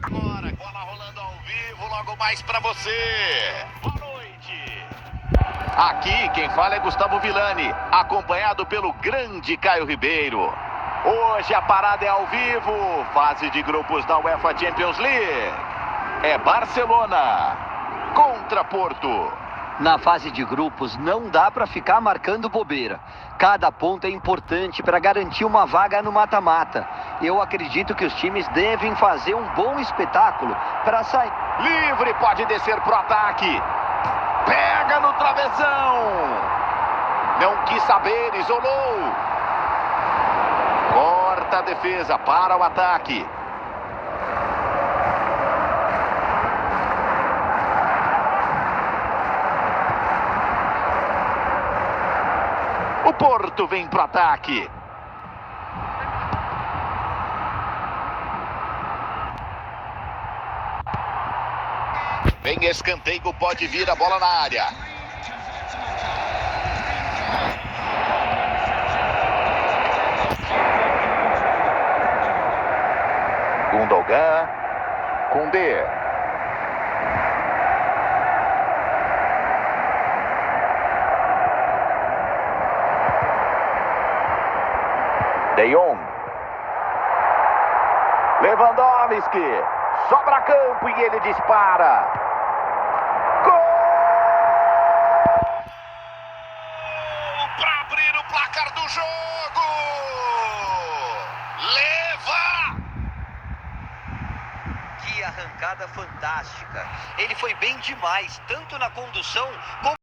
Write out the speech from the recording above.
Agora, bola rolando ao vivo, logo mais pra você. Boa noite. Aqui quem fala é Gustavo Villani, acompanhado pelo grande Caio Ribeiro. Hoje a parada é ao vivo, fase de grupos da UEFA Champions League. É Barcelona contra Porto. Na fase de grupos não dá para ficar marcando bobeira. Cada ponto é importante para garantir uma vaga no mata-mata. Eu acredito que os times devem fazer um bom espetáculo para sair. Livre, pode descer pro ataque. Pega no travessão. Não quis saber, isolou. Corta a defesa para o ataque. O Porto vem pro ataque. Vem escanteio, pode vir a bola na área. Gundogan. Koundé. De Jong. Lewandowski. Sobra campo e ele dispara. Gol! Para abrir o placar do jogo. Leva! Que arrancada fantástica. Ele foi bem demais, tanto na condução como